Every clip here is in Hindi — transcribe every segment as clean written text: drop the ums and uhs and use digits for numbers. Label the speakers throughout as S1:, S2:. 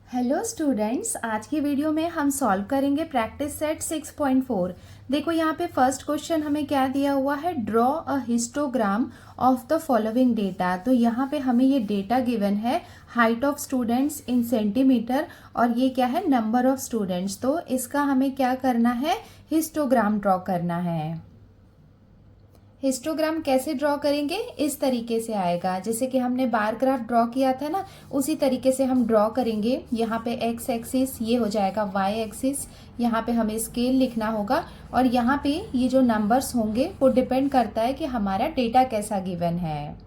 S1: हेलो स्टूडेंट्स, आज की वीडियो में हम सॉल्व करेंगे प्रैक्टिस सेट 6.4। देखो यहाँ पे फर्स्ट क्वेश्चन हमें क्या दिया हुआ है, draw a histogram of the following data. तो यहाँ पे हमें ये डेटा गिवन है, height of students in centimetre और ये क्या है, नंबर ऑफ स्टूडेंट्स। तो इसका हमें क्या करना है, हिस्टोग्राम ड्रॉ करना है। हिस्टोग्राम कैसे ड्रॉ करेंगे, इस तरीके से आएगा जैसे कि हमने बार ग्राफ ड्रॉ किया था ना, उसी तरीके से हम ड्रॉ करेंगे। यहाँ पे एक्स एक्सिस ये हो जाएगा वाई एक्सिस, यहाँ पे हमें स्केल लिखना होगा और यहाँ पे ये जो नंबर्स होंगे वो डिपेंड करता है कि हमारा डेटा कैसा गिवन है।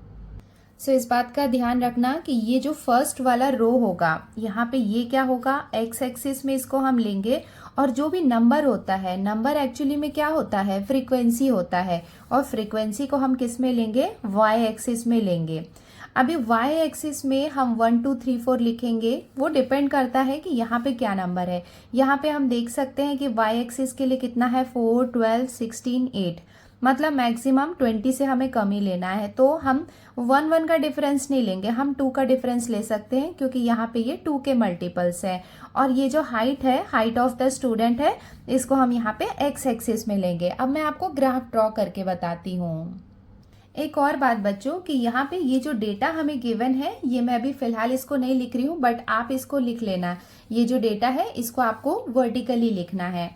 S1: सो इस बात का ध्यान रखना कि ये जो फर्स्ट वाला रो होगा, यहाँ पे ये क्या होगा, एक्स एक्सिस में इसको हम लेंगे और जो भी नंबर होता है, नंबर एक्चुअली में क्या होता है, फ्रीक्वेंसी होता है और फ्रीक्वेंसी को हम किस में लेंगे, वाई एक्सिस में लेंगे। अभी वाई एक्सिस में हम 1 2 3 4 लिखेंगे, वो डिपेंड करता है कि यहाँ पे क्या नंबर है। यहाँ पे हम देख सकते हैं कि वाई एक्सिस के लिए कितना है, 4 12 16 8, मतलब मैक्सिमम 20 से हमें कम ही लेना है। तो हम 1 1 का डिफरेंस नहीं लेंगे, हम 2 का डिफरेंस ले सकते हैं क्योंकि यहाँ पे ये 2 के मल्टीपल्स है। और ये जो हाइट है, हाइट ऑफ द स्टूडेंट है, इसको हम यहाँ पे एक्स एक्सिस में लेंगे। अब मैं आपको ग्राफ ड्रॉ करके बताती हूँ। एक और बात बच्चों कि यहाँ पे ये जो डेटा हमें गिवन है, ये मैं अभी फिलहाल इसको नहीं लिख रही हूँ, बट आप इसको लिख लेना। ये जो डेटा है इसको आपको वर्टिकली लिखना है।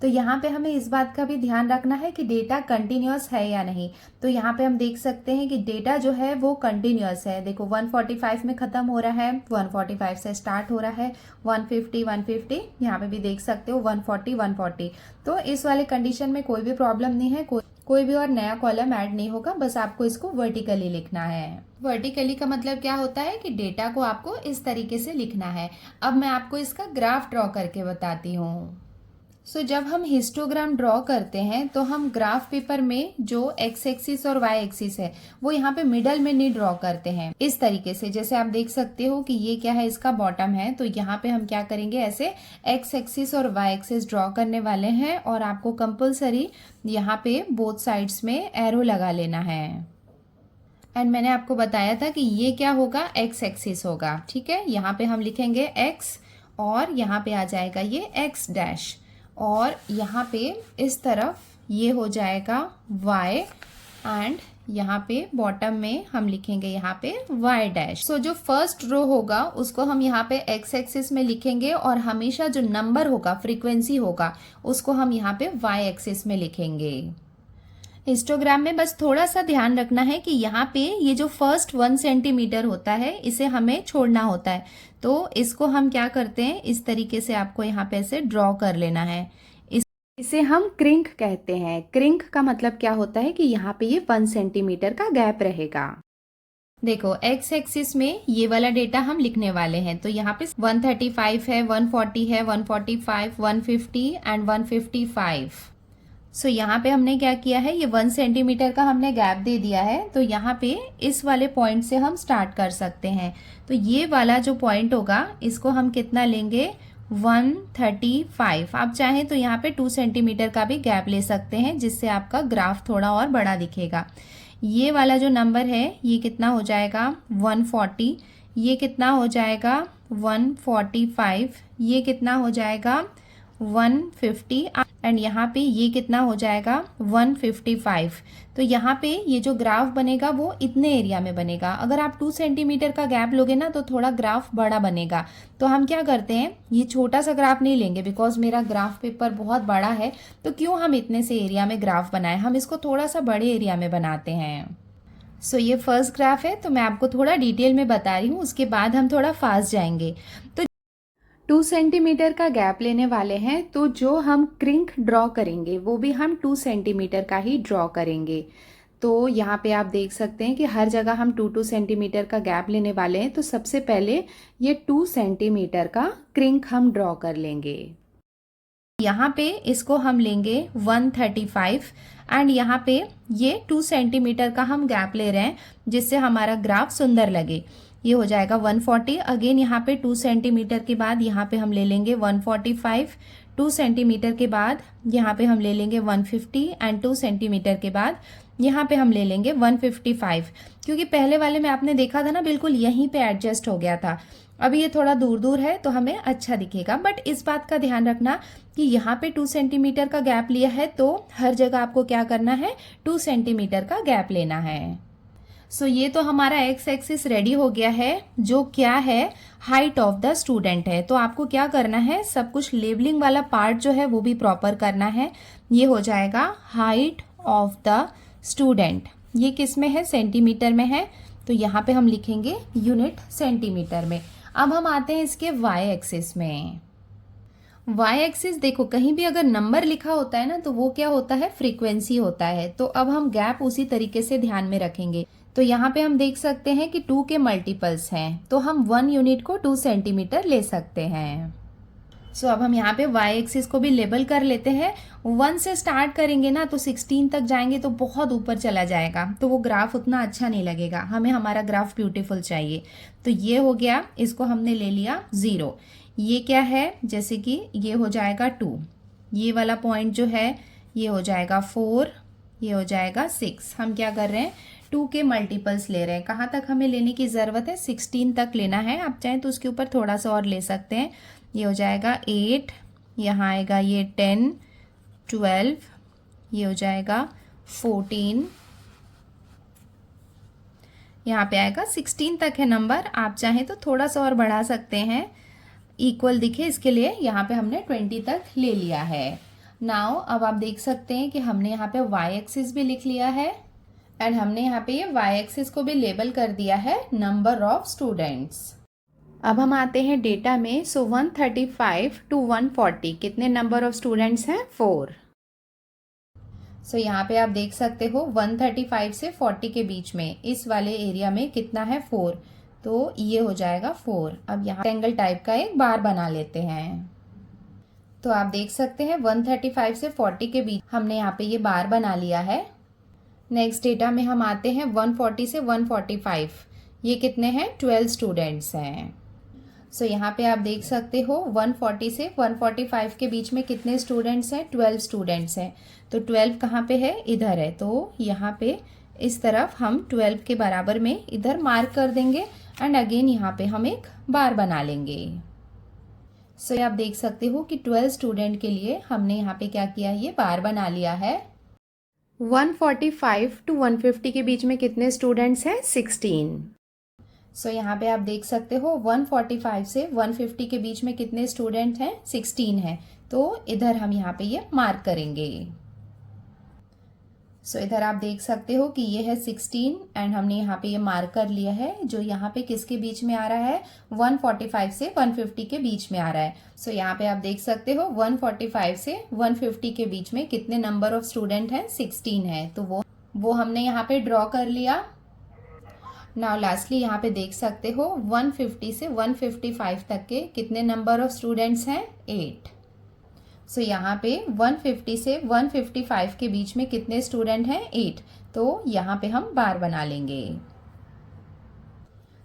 S1: तो यहाँ पे हमें इस बात का भी ध्यान रखना है कि डेटा कंटिन्यूअस है या नहीं। तो यहाँ पे हम देख सकते हैं कि डेटा जो है वो कंटिन्यूअस है। देखो 145 में खत्म हो रहा है, 145 से स्टार्ट हो रहा है, 150 150, यहाँ पे भी देख सकते हो 140 140। तो इस वाले कंडीशन में कोई भी प्रॉब्लम नहीं है, कोई भी और नया कॉलम ऐड नहीं होगा, बस आपको इसको वर्टिकली लिखना है। वर्टिकली का मतलब क्या होता है कि डेटा को आपको इस तरीके से लिखना है। अब मैं आपको इसका ग्राफ ड्रॉ करके बताती हूँ। जब हम हिस्टोग्राम ड्रॉ करते हैं तो हम ग्राफ पेपर में जो एक्स एक्सिस और वाई एक्सिस है वो यहाँ पे मिडल में नहीं ड्रॉ करते हैं। इस तरीके से जैसे आप देख सकते हो कि ये क्या है, इसका बॉटम है, तो यहाँ पे हम क्या करेंगे, ऐसे एक्स एक्सिस और वाई एक्सिस ड्रॉ करने वाले हैं और आपको कंपल्सरी यहाँ पे बोथ साइड्स में एरो लगा लेना है। एंड मैंने आपको बताया था कि ये क्या होगा, एक्स एक्सिस होगा, ठीक है। यहाँ पे हम लिखेंगे एक्स और यहाँ पे आ जाएगा ये एक्स डैश, और यहाँ पे इस तरफ ये हो जाएगा y एंड यहाँ पे बॉटम में हम लिखेंगे यहाँ पे y डैश। जो फर्स्ट रो होगा उसको हम यहाँ पे x एक्सिस में लिखेंगे और हमेशा जो नंबर होगा, फ्रीक्वेंसी होगा, उसको हम यहाँ पे y एक्सिस में लिखेंगे। हिस्टोग्राम में बस थोड़ा सा ध्यान रखना है कि यहाँ पे ये जो फर्स्ट 1 सेंटीमीटर होता है इसे हमें छोड़ना होता है। तो इसको हम क्या करते हैं, इस तरीके से आपको यहाँ पे ऐसे ड्रॉ कर लेना है। इसे हम क्रिंक कहते हैं। क्रिंक का मतलब क्या होता है कि यहाँ पे ये 1 सेंटीमीटर का गैप रहेगा। देखो एक्स एक्सिस में ये वाला डेटा हम लिखने वाले हैं, तो यहाँ पे 135 है, 140 है, 145, 150 एंड 155। यहाँ पे हमने क्या किया है, ये 1 सेंटीमीटर का हमने गैप दे दिया है। तो यहाँ पे इस वाले पॉइंट से हम स्टार्ट कर सकते हैं। तो ये वाला जो पॉइंट होगा इसको हम कितना लेंगे, 135। आप चाहें तो यहाँ पे 2 सेंटीमीटर का भी गैप ले सकते हैं, जिससे आपका ग्राफ थोड़ा और बड़ा दिखेगा। ये वाला जो नंबर है ये कितना हो जाएगा, 140, ये कितना हो जाएगा 145, ये कितना हो जाएगा 150 एंड यहाँ पे ये कितना हो जाएगा 155। तो यहाँ पे ये जो ग्राफ बनेगा वो इतने एरिया में बनेगा। अगर आप 2 सेंटीमीटर का गैप लोगे ना तो थोड़ा ग्राफ बड़ा बनेगा। तो हम क्या करते हैं, ये छोटा सा ग्राफ नहीं लेंगे, बिकॉज मेरा ग्राफ पेपर बहुत बड़ा है, तो क्यों हम इतने से एरिया में ग्राफ बनाए, हम इसको थोड़ा सा बड़े एरिया में बनाते हैं। ये फर्स्ट ग्राफ है, तो मैं आपको थोड़ा डिटेल में बता रही हूँ, उसके बाद हम थोड़ा फास्ट जाएंगे। तो 2 सेंटीमीटर का गैप लेने वाले हैं, तो जो हम क्रिंक ड्रॉ करेंगे वो भी हम 2 सेंटीमीटर का ही ड्रॉ करेंगे। तो यहाँ पे आप देख सकते हैं कि हर जगह हम 2 सेंटीमीटर का गैप लेने वाले हैं। तो सबसे पहले ये 2 सेंटीमीटर का क्रिंक हम ड्रॉ कर लेंगे। यहाँ पे इसको हम लेंगे 135 एंड यहाँ पे ये 2 सेंटीमीटर का हम गैप ले रहे हैं, जिससे हमारा ग्राफ सुंदर लगे। ये हो जाएगा 140। अगेन यहाँ पे 2 सेंटीमीटर के बाद यहाँ पे हम ले लेंगे 145, 2 सेंटीमीटर के बाद यहाँ पे हम ले लेंगे 150 एंड 2 सेंटीमीटर के बाद यहाँ पे हम ले लेंगे 155। क्योंकि पहले वाले में आपने देखा था ना, बिल्कुल यहीं पे एडजस्ट हो गया था। अभी ये थोड़ा दूर दूर है तो हमें अच्छा दिखेगा, बट इस बात का ध्यान रखना कि यहाँ पे 2 सेंटीमीटर का गैप लिया है तो हर जगह आपको क्या करना है, 2 सेंटीमीटर का गैप लेना है। सो ये तो हमारा एक्स एक्सिस रेडी हो गया है, जो क्या है, हाइट ऑफ द स्टूडेंट है। तो आपको क्या करना है, सब कुछ लेबलिंग वाला पार्ट जो है वो भी प्रॉपर करना है। ये हो जाएगा हाइट ऑफ द स्टूडेंट, ये किस में है, सेंटीमीटर में है, तो यहाँ पे हम लिखेंगे यूनिट सेंटीमीटर में। अब हम आते हैं इसके वाई एक्सिस में। वाई एक्सिस देखो, कहीं भी अगर नंबर लिखा होता है ना तो वो क्या होता है, फ्रीक्वेंसी होता है। तो अब हम गैप उसी तरीके से ध्यान में रखेंगे। तो यहाँ पे हम देख सकते हैं कि 2 के मल्टीपल्स हैं, तो हम 1 यूनिट को 2 सेंटीमीटर ले सकते हैं। सो अब हम यहाँ पे वाई एक्सिस को भी लेबल कर लेते हैं। 1 से स्टार्ट करेंगे ना तो 16 तक जाएंगे तो बहुत ऊपर चला जाएगा, तो वो ग्राफ उतना अच्छा नहीं लगेगा। हमें हमारा ग्राफ ब्यूटीफुल चाहिए। तो ये हो गया, इसको हमने ले लिया 0। ये क्या है, जैसे कि ये हो जाएगा 2, ये वाला पॉइंट जो है ये हो जाएगा 4, ये हो जाएगा 6। हम क्या कर रहे हैं, 2 के मल्टीपल्स ले रहे हैं। कहाँ तक हमें लेने की ज़रूरत है, 16 तक लेना है। आप चाहें तो उसके ऊपर थोड़ा सा और ले सकते हैं। ये हो जाएगा 8, यहाँ आएगा ये 10, 12, ये हो जाएगा 14, यहाँ पे आएगा 16 तक है नंबर। आप चाहें तो थोड़ा सा और बढ़ा सकते हैं, इक्वल दिखे इसके लिए। यहाँ पे हमने 20 तक ले लिया है। नाउ अब आप देख सकते हैं कि हमने यहाँ पे वाई एक्सिस भी लिख लिया है एंड हमने यहाँ पे ये वाई एक्सिस को भी लेबल कर दिया है नंबर ऑफ स्टूडेंट्स। अब हम आते हैं डेटा में। सो 135 to 140 कितने नंबर ऑफ स्टूडेंट्स हैं, 4। सो यहाँ पे आप देख सकते हो 135 से 40 के बीच में इस वाले एरिया में कितना है, 4। तो ये हो जाएगा 4। अब यहाँ रेक्टेंगल टाइप का एक बार बना लेते हैं। तो आप देख सकते हैं 135 से 40 के बीच हमने यहाँ पे ये बार बना लिया है। नेक्स्ट डेटा में हम आते हैं 140 से 145, ये कितने हैं, 12 स्टूडेंट्स हैं। सो यहाँ पे आप देख सकते हो 140 से 145 के बीच में कितने स्टूडेंट्स हैं, 12 स्टूडेंट्स हैं। तो 12 कहाँ पे है, इधर है। तो यहाँ पे इस तरफ हम 12 के बराबर में इधर मार्क कर देंगे एंड अगेन यहाँ पे हम एक बार बना लेंगे। सो आप देख सकते हो कि 12 स्टूडेंट के लिए हमने यहाँ पे क्या किया, ये बार बना लिया है। 145 to 150 के बीच में कितने स्टूडेंट्स हैं, 16। सो यहाँ पे आप देख सकते हो 145 से 150 के बीच में कितने स्टूडेंट हैं, 16 हैं। तो इधर हम यहाँ पे ये मार्क करेंगे। सो इधर आप देख सकते हो कि ये है 16 एंड हमने यहाँ पे ये मार्क कर लिया है, जो यहाँ पे किसके बीच में आ रहा है, 145 से 150 के बीच में आ रहा है। सो यहाँ पे आप देख सकते हो 145 से 150 के बीच में कितने नंबर ऑफ स्टूडेंट हैं, 16 है। तो वो हमने यहाँ पे ड्रॉ कर लिया। नाउ लास्टली यहाँ पे देख सकते हो 150 से 155 तक के कितने नंबर ऑफ स्टूडेंट्स हैं, 8। सो यहाँ पे 150 से 155 के बीच में कितने स्टूडेंट हैं, 8। तो यहाँ पे हम बार बना लेंगे।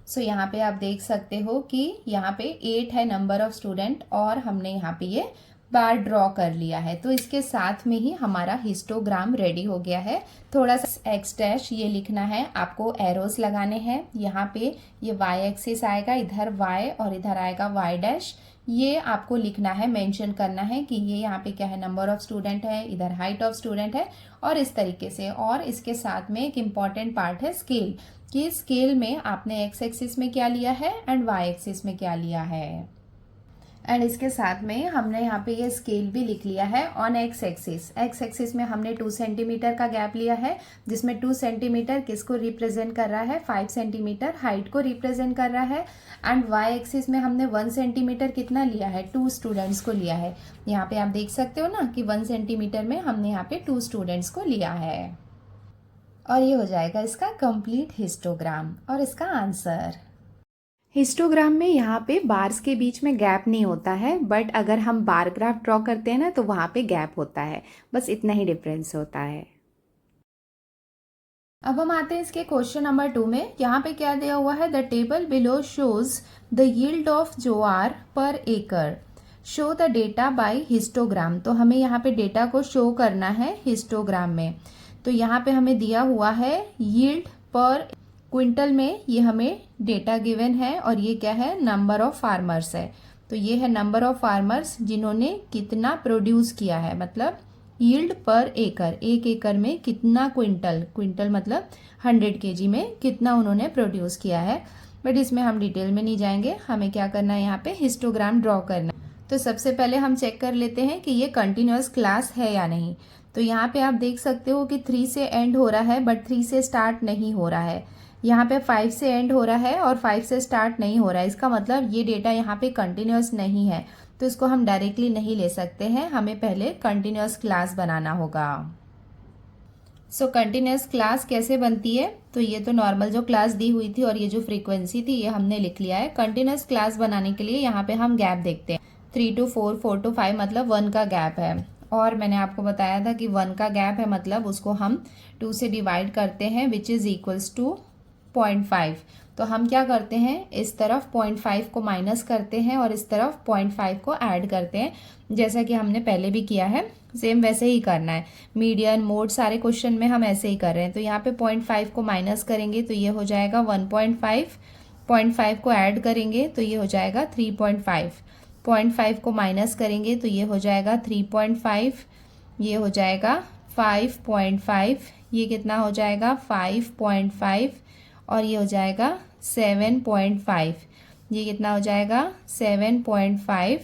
S1: सो यहाँ पे आप देख सकते हो कि यहाँ पे 8 है नंबर ऑफ स्टूडेंट और हमने यहाँ पे ये बार ड्रॉ कर लिया है। तो इसके साथ में ही हमारा हिस्टोग्राम रेडी हो गया है। थोड़ा सा एक्स डैश ये लिखना है, आपको एरोस लगाने हैं। यहाँ पे ये वाई एक्सिस आएगा, इधर वाई और इधर आएगा वाई डैश। ये आपको लिखना है, मेंशन करना है कि ये यहाँ पे क्या है, नंबर ऑफ स्टूडेंट है, इधर हाइट ऑफ स्टूडेंट है और इस तरीके से। और इसके साथ में एक इम्पॉर्टेंट पार्ट है स्केल, कि स्केल में आपने एक्स एक्सिस में क्या लिया है एंड वाई एक्सिस में क्या लिया है। एंड इसके साथ में हमने यहाँ पे ये स्केल भी लिख लिया है on X axis. X axis में हमने 2 सेंटीमीटर का गैप लिया है, जिसमें 2 सेंटीमीटर किसको रिप्रेजेंट कर रहा है, 5 सेंटीमीटर हाइट को रिप्रेजेंट कर रहा है। एंड वाई एक्सिस में हमने 1 सेंटीमीटर कितना लिया है, 2 स्टूडेंट्स को लिया है। यहाँ पे आप देख सकते हो ना कि 1 सेंटीमीटर में हमने यहाँ पे 2 स्टूडेंट्स को लिया है। और ये हो जाएगा इसका कंप्लीट हिस्टोग्राम और इसका आंसर। हिस्टोग्राम में यहाँ पे बार्स के बीच में गैप नहीं होता है, बट अगर हम बार ग्राफ ड्रॉ करते हैं ना तो वहाँ पे गैप होता है, बस इतना ही डिफरेंस होता है। अब हम आते हैं इसके क्वेश्चन नंबर 2 में। यहाँ पे क्या दिया हुआ है, the table below shows the yield of jowar per acre, show the data by histogram. तो हमें यहाँ पे डेटा को शो करना है हिस्टोग्राम में। तो यहाँ पे हमें दिया हुआ है यील्ड पर क्विंटल में ये हमें डेटा गिवन है और ये क्या है, नंबर ऑफ फार्मर्स है। तो ये है नंबर ऑफ फार्मर्स जिन्होंने कितना प्रोड्यूस किया है, मतलब यील्ड पर एकड़, एक एकड़ में कितना क्विंटल, क्विंटल मतलब 100 kg में कितना उन्होंने प्रोड्यूस किया है। बट इसमें हम डिटेल में नहीं जाएंगे, हमें क्या करना है, यहाँ पे हिस्टोग्राम ड्रॉ करना है। तो सबसे पहले हम चेक कर लेते हैं कि ये कंटिन्यूअस क्लास है या नहीं। तो यहाँ पे आप देख सकते हो कि 3 से एंड हो रहा है बट 3 से स्टार्ट नहीं हो रहा है। यहाँ पे 5 से एंड हो रहा है और 5 से स्टार्ट नहीं हो रहा है। इसका मतलब ये डेटा यहाँ पे कंटिन्यूअस नहीं है, तो इसको हम डायरेक्टली नहीं ले सकते हैं, हमें पहले कंटिन्यूअस क्लास बनाना होगा। सो कंटिन्यूअस क्लास कैसे बनती है, तो ये तो नॉर्मल जो क्लास दी हुई थी और ये जो फ्रीक्वेंसी थी ये हमने लिख लिया है। कंटिन्यूअस क्लास बनाने के लिए यहाँ पे हम गैप देखते हैं, 3 to 4, 4 to 5 मतलब 1 का गैप है। और मैंने आपको बताया था कि 1 का गैप है मतलब उसको हम 2 से डिवाइड करते हैं विच इज़ इक्वल्स टू 0.5। तो हम क्या करते हैं, इस तरफ 0.5 को माइनस करते हैं और इस तरफ 0.5 को ऐड करते हैं, जैसा कि हमने पहले भी किया है, सेम वैसे ही करना है। मीडियन, मोड सारे क्वेश्चन में हम ऐसे ही कर रहे हैं। तो यहाँ पे 0.5 को माइनस करेंगे तो ये हो जाएगा 1.5, 0.5 को ऐड करेंगे तो ये हो जाएगा 3.5, 0.5 को माइनस करेंगे तो ये हो जाएगा 3.5, ये हो जाएगा 5.5, ये कितना हो जाएगा 5.5 और ये हो जाएगा 7.5, ये कितना हो जाएगा 7.5,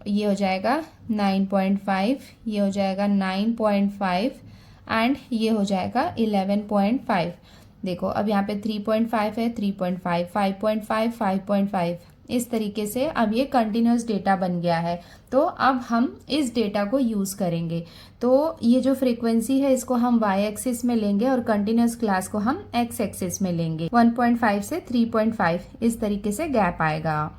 S1: ये हो जाएगा 9.5, ये हो जाएगा 9.5 एंड ये हो जाएगा 11.5। देखो अब यहाँ पे 3.5 है, 3.5, 5.5, 5.5, इस तरीके से अब ये कंटिन्यूस डेटा बन गया है। तो अब हम इस डेटा को यूज़ करेंगे। तो ये जो फ्रीक्वेंसी है इसको हम y एक्सिस में लेंगे और कंटिन्यूस क्लास को हम x एक्सिस में लेंगे। 1.5 से 3.5 इस तरीके से गैप आएगा।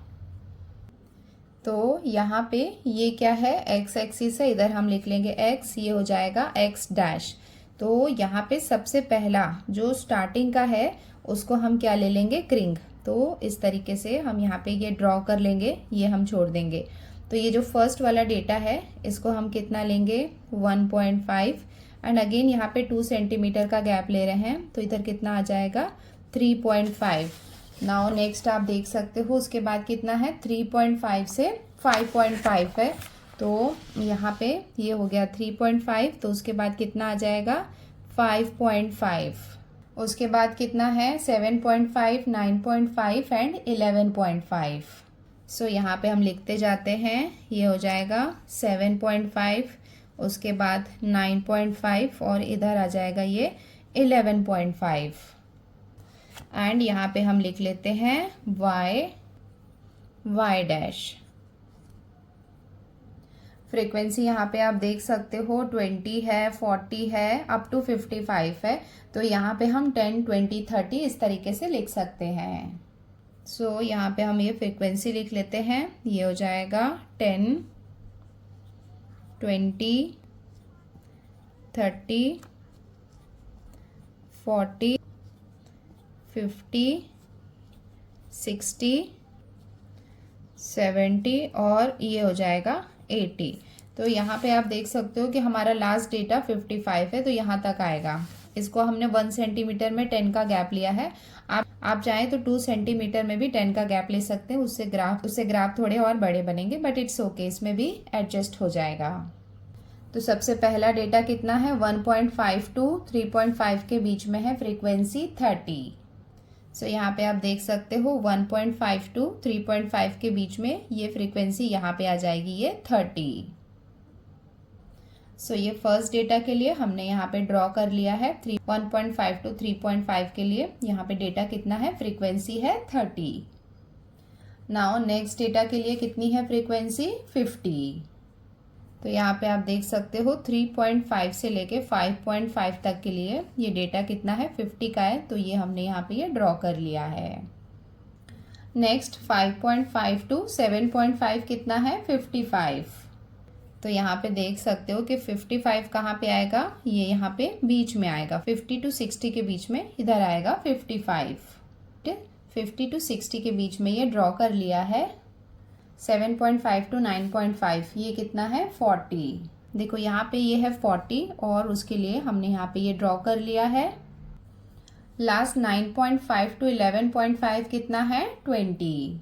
S1: तो यहाँ पे ये क्या है, x एक्सिस है, इधर हम लिख लेंगे x, ये हो जाएगा x डैश। तो यहाँ पे सबसे पहला जो स्टार्टिंग का है उसको हम क्या ले लेंगे, क्रिंग। तो इस तरीके से हम यहाँ पे ये ड्रॉ कर लेंगे, ये हम छोड़ देंगे। तो ये जो फर्स्ट वाला डेटा है इसको हम कितना लेंगे, 1.5 एंड अगेन यहाँ पे 2 सेंटीमीटर का गैप ले रहे हैं तो इधर कितना आ जाएगा 3.5। नाउ नेक्स्ट आप देख सकते हो उसके बाद कितना है, 3.5 से 5.5 है। तो यहाँ पे ये हो गया 3.5, तो उसके बाद कितना आ जाएगा 5.5, उसके बाद कितना है 7.5, 9.5 एंड 11.5। सो यहाँ पे हम लिखते जाते हैं, ये हो जाएगा 7.5, उसके बाद 9.5 और इधर आ जाएगा ये 11.5 एंड यहाँ पे हम लिख लेते हैं y डैश। फ्रीक्वेंसी यहाँ पे आप देख सकते हो 20 है, 40 है, अप टू 55 है। तो यहाँ पे हम 10, 20, 30 इस तरीके से लिख सकते हैं। सो यहाँ पे हम ये फ्रीक्वेंसी लिख लेते हैं, ये हो जाएगा 10, 20, 30, 40, 50, 60, 70 और ये हो जाएगा 80। तो यहाँ पे आप देख सकते हो कि हमारा लास्ट डेटा 55 है, तो यहाँ तक आएगा। इसको हमने 1 सेंटीमीटर में 10 का गैप लिया है। आप चाहें तो 2 सेंटीमीटर में भी 10 का गैप ले सकते हैं, उससे ग्राफ थोड़े और बड़े बनेंगे, बट इट्स ओके, इसमें भी एडजस्ट हो जाएगा। तो सबसे पहला डेटा कितना है, 1.5 टू 3.5 के बीच में है, फ्रीक्वेंसी 30। सो यहाँ पे आप देख सकते हो 1.5 टू 3.5 के बीच में ये फ्रीक्वेंसी यहाँ पे आ जाएगी, ये 30। सो ये फर्स्ट डेटा के लिए हमने यहाँ पे ड्रॉ कर लिया है। 1.5 टू 3.5 के लिए यहाँ पे डेटा कितना है, फ्रीक्वेंसी है 30। नाउ नेक्स्ट डेटा के लिए कितनी है फ्रीक्वेंसी, 50। तो यहाँ पे आप देख सकते हो 3.5 से लेके 5.5 तक के लिए ये डेटा कितना है, 50 का है। तो ये हमने यहाँ पे ये ड्रॉ कर लिया है। नेक्स्ट 5.5 टू 7.5 कितना है, 55। तो यहाँ पे देख सकते हो कि 55 कहाँ पे आएगा, ये यहाँ पे बीच में आएगा, 50 टू 60 के बीच में इधर आएगा 55। 50 टू 60 के बीच में ये ड्रॉ कर लिया है। 7.5 टू 9.5 ये कितना है, 40। देखो यहाँ पे ये है 40 और उसके लिए हमने यहाँ पे ये ड्रॉ कर लिया है। लास्ट 9.5 टू 11.5 कितना है 20,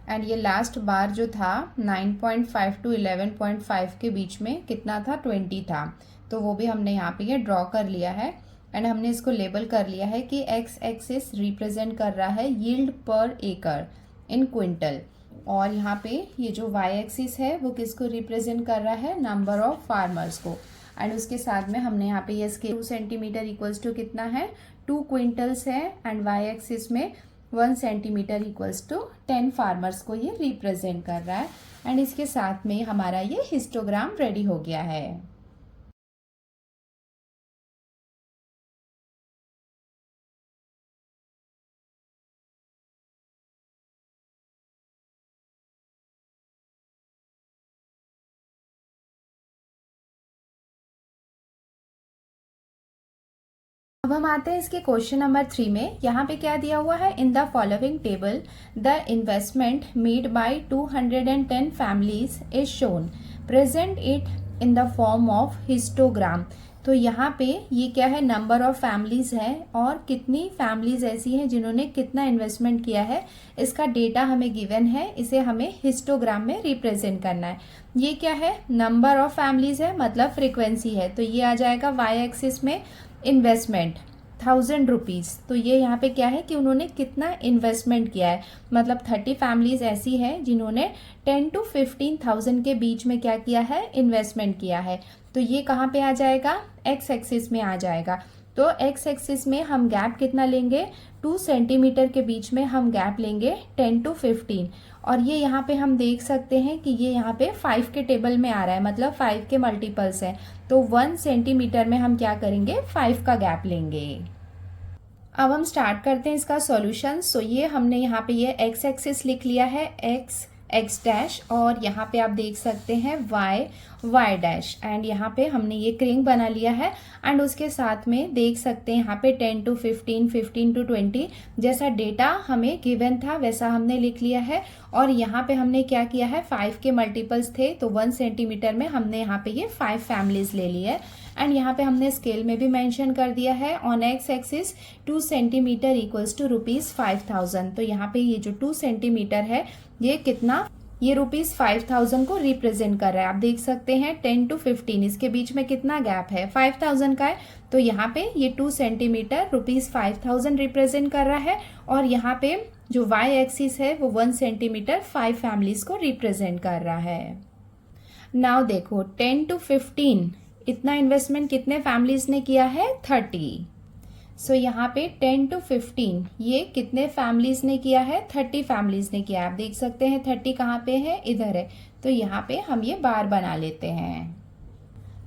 S1: एंड ये लास्ट बार जो था 9.5 टू 11.5 के बीच में कितना था 20 था। तो वो भी हमने यहाँ पे ये ड्रॉ कर लिया है एंड हमने इसको लेबल कर लिया है कि एक्स एक्सिस रिप्रेजेंट कर रहा है यील्ड पर एकड़ इन क्विंटल, और यहाँ पे ये जो वाई एक्सिस है वो किसको रिप्रेजेंट कर रहा है नंबर ऑफ फार्मर्स को। एंड उसके साथ में हमने यहाँ पे ये स्केल 2 सेंटीमीटर इक्वल्स टू कितना है 2 क्विंटल्स है, एंड वाई एक्सिस में 1 सेंटीमीटर इक्वल्स टू 10 फार्मर्स को ये रिप्रेजेंट कर रहा है। एंड इसके साथ में हमारा ये हिस्टोग्राम रेडी हो गया है। अब हम आते हैं इसके क्वेश्चन नंबर 3 में। यहाँ पे क्या दिया हुआ है, in the following table the investment made by 210 families is shown, present it in the form of histogram. तो यहाँ पे ये क्या है, नंबर ऑफ फैमिलीज है और कितनी फैमिलीज ऐसी हैं जिन्होंने कितना इन्वेस्टमेंट किया है, इसका डेटा हमें गिवन है, इसे हमें हिस्टोग्राम में रिप्रेजेंट करना है। ये क्या है, नंबर ऑफ फैमिलीज है मतलब फ्रीक्वेंसी है, तो ये आ जाएगा वाई एक्सिस में इन्वेस्टमेंट 1000 रुपीज़। तो ये यहाँ पे क्या है कि उन्होंने कितना इन्वेस्टमेंट किया है, मतलब 30 फैमिलीज ऐसी हैं जिन्होंने 10 to 15,000 के बीच में क्या किया है, इन्वेस्टमेंट किया है। तो ये कहाँ पे आ जाएगा, एक्स एक्सिस में आ जाएगा। तो एक्स एक्सिस में हम गैप कितना लेंगे, 2 सेंटीमीटर के बीच में हम गैप लेंगे 10 to 15, और ये यहाँ पे हम देख सकते हैं कि ये यहाँ पे 5 के टेबल में आ रहा है, मतलब 5 के मल्टीपल्स है। तो 1 सेंटीमीटर में हम क्या करेंगे, 5 का गैप लेंगे। अब हम स्टार्ट करते हैं इसका सॉल्यूशन। सो ये हमने यहाँ पे ये एक्स एक्सिस लिख लिया है, एक्स एक्स डैश, और यहाँ पे आप देख सकते हैं वाई वाई डैश, एंड यहाँ पे हमने ये क्रिंग बना लिया है। एंड उसके साथ में देख सकते हैं यहाँ पे 10 to 15, 15 to 20 जैसा डेटा हमें गिवन था वैसा हमने लिख लिया है। और यहाँ पे हमने क्या किया है, 5 के मल्टीपल्स थे, तो 1 सेंटीमीटर में हमने यहाँ पे ये 5 फैमिलीज ले ली है। एंड यहाँ पे हमने स्केल में भी मेंशन कर दिया है, on X axis 2 centimetre equals to ₹5000। तो यहाँ पे ये जो 2 सेंटीमीटर है ये कितना, ये ₹5000 को रिप्रेजेंट कर रहा है। आप देख सकते हैं 10 to 15 इसके बीच में कितना गैप है, 5000 का है। तो यहाँ पे ये 2 सेंटीमीटर ₹5000 रिप्रेजेंट कर रहा है, और यहाँ पे जो वाई एक्सिस है वो 1 सेंटीमीटर 5 फैमिलीज को रिप्रेजेंट कर रहा है। नाउ देखो 10 to 15 इतना इन्वेस्टमेंट कितने फैमिलीज ने किया है, 30। सो यहाँ पे 10 to 15 ये कितने फैमिलीज ने किया है, 30 फैमिलीज ने किया है। आप देख सकते हैं 30 कहाँ पे है, इधर है। तो यहाँ पे हम ये बार बना लेते हैं।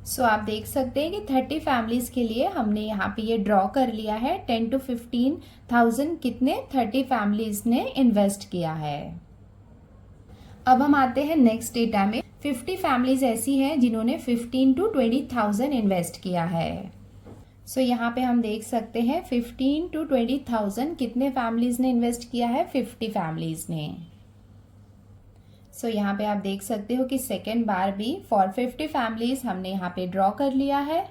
S1: सो आप देख सकते हैं कि 30 फैमिलीज के लिए हमने यहाँ पे ये ड्रॉ कर लिया है। 10 to 15,000 कितने 30 फैमिलीज ने इन्वेस्ट किया है। अब हम आते हैं नेक्स्ट डेटा में। 50 फैमिलीज ऐसी हैं जिन्होंने 15 to 20,000 इन्वेस्ट किया है। सो यहाँ पे हम देख सकते हैं 15 to 20,000 कितने फैमिलीज ने इन्वेस्ट किया है, 50 फैमिलीज ने। सो यहाँ पे आप देख सकते हो कि सेकेंड बार भी फॉर 50 फैमिलीज हमने यहाँ पे ड्रॉ कर लिया है।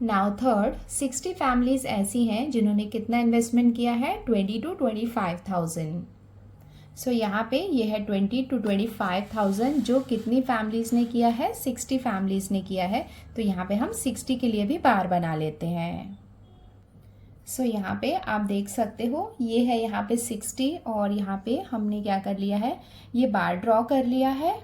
S1: नाउ थर्ड 60 फैमिलीज ऐसी हैं जिन्होंने कितना इन्वेस्टमेंट किया है, 20 to 25,000। सो यहाँ पे ये है 20 to 25,000 जो कितनी फैमिलीज ने किया है, 60 फैमिलीज ने किया है। तो यहाँ पे हम 60 के लिए भी बार बना लेते हैं। सो यहाँ पे आप देख सकते हो ये है यहाँ पे 60, और यहाँ पे हमने क्या कर लिया है, ये बार ड्रॉ कर लिया है।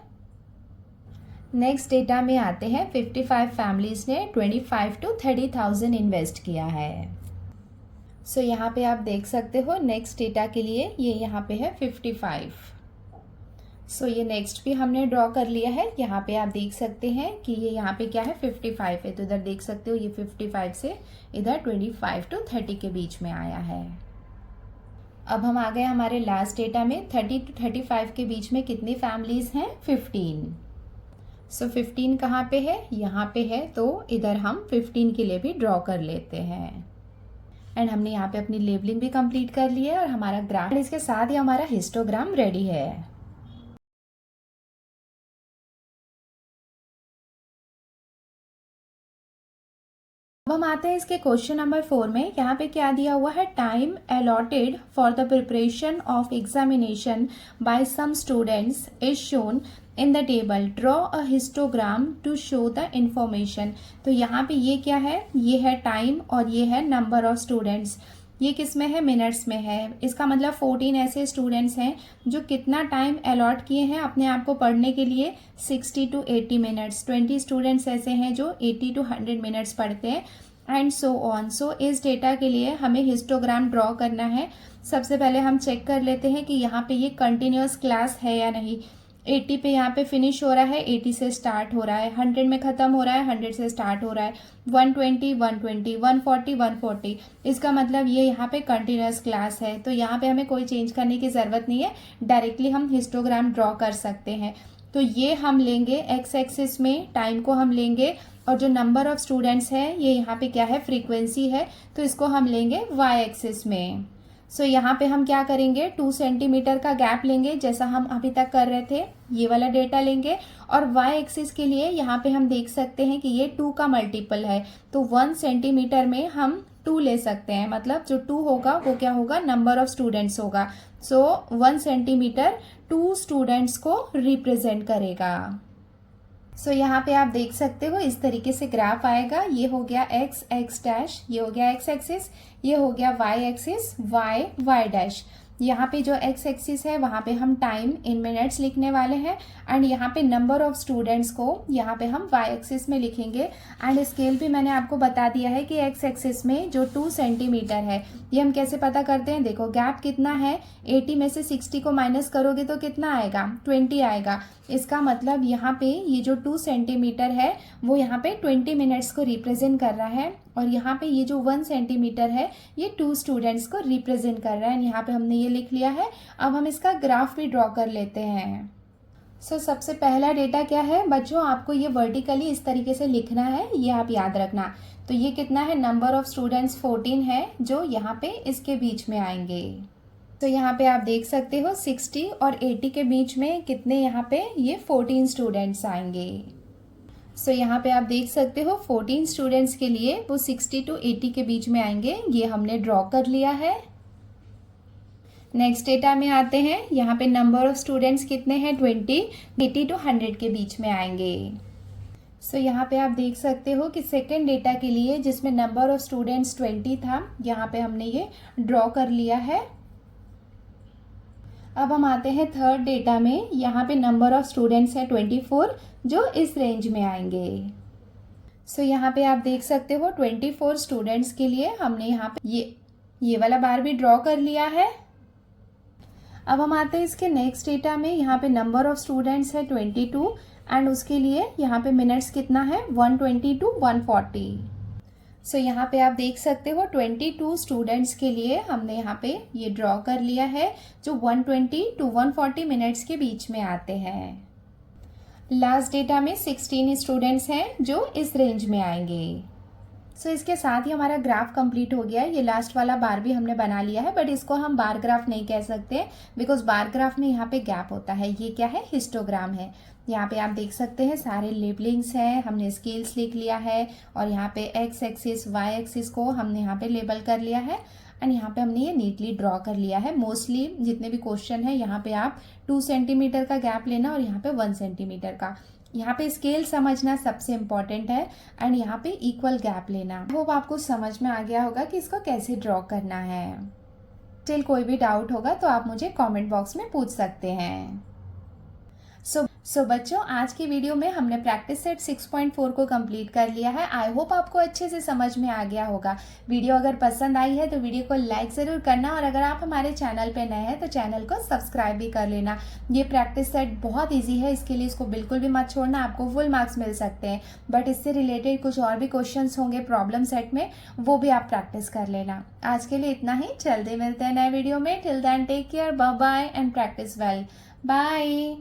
S1: नेक्स्ट डेटा में आते हैं 55 फैमिलीज ने 25 to 30,000 इन्वेस्ट किया है। सो यहाँ पे आप देख सकते हो नेक्स्ट डेटा के लिए ये यहाँ पे है 55। सो ये नेक्स्ट भी हमने ड्रॉ कर लिया है। यहाँ पे आप देख सकते हैं कि ये यहाँ पे क्या है 55 है, तो इधर देख सकते हो ये 55 से इधर 25 to 30 के बीच में आया है। अब हम आ गए हमारे लास्ट डेटा में। 30 to 35 के बीच में कितनी फैमिलीज हैं, 15। सो 15 कहाँ पे है, यहाँ पे है, तो इधर हम 15 के लिए भी ड्रॉ कर लेते हैं। एंड हमने यहाँ पे अपनी लेबलिंग भी कंप्लीट कर ली है और हमारा ग्राफ, इसके साथ ही हमारा हिस्टोग्राम रेडी है। अब हम आते हैं इसके क्वेश्चन नंबर 4 में। यहाँ पे क्या दिया हुआ है, time allotted for the preparation of examination by some students is shown in the table, draw a histogram to show the information. तो यहाँ पे ये क्या है, ये है टाइम और ये है नंबर ऑफ स्टूडेंट्स। ये किस में है, मिनट्स में है। इसका मतलब 14 ऐसे स्टूडेंट्स हैं जो कितना टाइम अलॉट किए हैं अपने आप को पढ़ने के लिए, 60 to 80 मिनट्स। 20 स्टूडेंट्स ऐसे हैं जो 80 to 100 मिनट्स पढ़ते हैं, एंड सो ऑन। सो इस डेटा के लिए हमें हिस्टोग्राम ड्रॉ करना है। सबसे पहले हम चेक कर लेते हैं कि यहाँ पे ये कंटिन्यूअस क्लास है या नहीं। 80 पे यहाँ पे फिनिश हो रहा है, 80 से स्टार्ट हो रहा है, 100 में ख़त्म हो रहा है, 100 से स्टार्ट हो रहा है, 120, 120, 140, 140। इसका मतलब ये यहाँ पे कंटिन्यूअस क्लास है। तो यहाँ पे हमें कोई चेंज करने की ज़रूरत नहीं है, डायरेक्टली हम हिस्टोग्राम ड्रॉ कर सकते हैं। तो ये हम लेंगे एक्स एक्सिस में, टाइम को हम लेंगे, और जो नंबर ऑफ स्टूडेंट्स है ये यहाँ पे क्या है, फ्रीक्वेंसी है, तो इसको हम लेंगे वाई एक्सिस में। सो यहाँ पे हम क्या करेंगे, 2 सेंटीमीटर का गैप लेंगे जैसा हम अभी तक कर रहे थे, ये वाला डेटा लेंगे। और वाई एक्सिस के लिए यहाँ पे हम देख सकते हैं कि ये 2 का मल्टीपल है, तो 1 सेंटीमीटर में हम 2 ले सकते हैं। मतलब जो 2 होगा वो क्या होगा, नंबर ऑफ स्टूडेंट्स होगा। सो 1 सेंटीमीटर 2 स्टूडेंट्स को रिप्रेजेंट करेगा। सो यहाँ पे आप देख सकते हो इस तरीके से ग्राफ आएगा। ये हो गया एक्स एक्स डैश, ये हो गया एक्स एक्सिस, ये हो गया Y axis, Y Y dash. यहाँ पे जो एक्स एक्सिस है वहाँ पे हम टाइम इन मिनट्स लिखने वाले हैं, एंड यहाँ पे नंबर ऑफ स्टूडेंट्स को यहाँ पे हम वाई एक्सिस में लिखेंगे। एंड स्केल भी मैंने आपको बता दिया है कि एक्स एक्सिस में जो 2 सेंटीमीटर है ये हम कैसे पता करते हैं। देखो गैप कितना है, 80 में से 60 को माइनस करोगे तो कितना आएगा, 20 आएगा। इसका मतलब यहाँ पे ये जो 2 सेंटीमीटर है वो यहाँ पे 20 मिनट्स को रिप्रेजेंट कर रहा है, और यहाँ पे ये जो 1 सेंटीमीटर है ये 2 स्टूडेंट्स को रिप्रेजेंट कर रहा है। यहाँ पे हमने ये लिख लिया है। अब हम इसका ग्राफ भी ड्रॉ कर लेते हैं। सो सबसे पहला डेटा क्या है बच्चों, आपको ये वर्टिकली इस तरीके से लिखना है, ये आप याद रखना। तो ये कितना है, नंबर ऑफ स्टूडेंट्स 14 है जो यहाँ पे इसके बीच में आएंगे। तो यहाँ पे आप देख सकते हो 60 और 80 के बीच में कितने, यहाँ पे ये 14 स्टूडेंट्स आएंगे। सो यहाँ पे आप देख सकते हो 14 स्टूडेंट्स के लिए वो 60 to 80 के बीच में आएंगे। ये हमने ड्रॉ कर लिया है। नेक्स्ट डेटा में आते हैं। यहाँ पे नंबर ऑफ स्टूडेंट्स कितने हैं, 20, 80 to 100 के बीच में आएंगे। सो यहाँ पे आप देख सकते हो कि सेकेंड डेटा के लिए जिसमें नंबर ऑफ स्टूडेंट्स 20 था, यहाँ पे हमने ये ड्रॉ कर लिया है। अब हम आते हैं थर्ड डेटा में। यहाँ पे नंबर ऑफ स्टूडेंट्स है 24 जो इस रेंज में आएंगे। सो यहाँ पे आप देख सकते हो 24 स्टूडेंट्स के लिए हमने यहाँ पे ये वाला बार भी ड्रॉ कर लिया है। अब हम आते हैं इसके नेक्स्ट डेटा में। यहाँ पे नंबर ऑफ स्टूडेंट्स है 22, एंड उसके लिए यहाँ पे मिनट्स कितना है, 120 to 140। सो यहाँ पे आप देख सकते हो 22 स्टूडेंट्स के लिए हमने यहाँ पे ये ड्रॉ कर लिया है जो 120 to 140 मिनट्स के बीच में आते हैं। लास्ट डेटा में 16 स्टूडेंट्स हैं जो इस रेंज में आएंगे। सो इसके साथ ही हमारा ग्राफ कंप्लीट हो गया है। ये लास्ट वाला बार भी हमने बना लिया है, बट इसको हम बार ग्राफ नहीं कह सकते बिकॉज बार ग्राफ में यहाँ पे गैप होता है। ये क्या है, हिस्टोग्राम है। यहाँ पे आप देख सकते हैं सारे लेबलिंग्स हैं, हमने स्केल्स लिख लिया है, और यहाँ पे एक्स एक्सिस वाई एक्सिस को हमने यहाँ पे लेबल कर लिया है, एंड यहाँ पे हमने ये नीटली ड्रॉ कर लिया है। मोस्टली जितने भी क्वेश्चन है यहाँ पे आप 2 सेंटीमीटर का गैप लेना और यहाँ पे 1 सेंटीमीटर का। यहाँ पे स्केल समझना सबसे इम्पॉर्टेंट है, एंड यहाँ पे इक्वल गैप लेना। होप आपको समझ में आ गया होगा कि इसको कैसे ड्रॉ करना है। स्टिल कोई भी डाउट होगा तो आप मुझे कमेंट बॉक्स में पूछ सकते हैं। सो बच्चों, आज की वीडियो में हमने प्रैक्टिस सेट 6.4 को कंप्लीट कर लिया है। आई होप आपको अच्छे से समझ में आ गया होगा। वीडियो अगर पसंद आई है तो वीडियो को लाइक ज़रूर करना, और अगर आप हमारे चैनल पे नए हैं तो चैनल को सब्सक्राइब भी कर लेना। ये प्रैक्टिस सेट बहुत ईजी है, इसके लिए इसको बिल्कुल भी मत छोड़ना, आपको फुल मार्क्स मिल सकते हैं। बट इससे रिलेटेड कुछ और भी क्वेश्चन होंगे प्रॉब्लम सेट में, वो भी आप प्रैक्टिस कर लेना। आज के लिए इतना ही, जल्दी मिलते हैं नए वीडियो में। Till then take care, bye bye and practise well. Bye.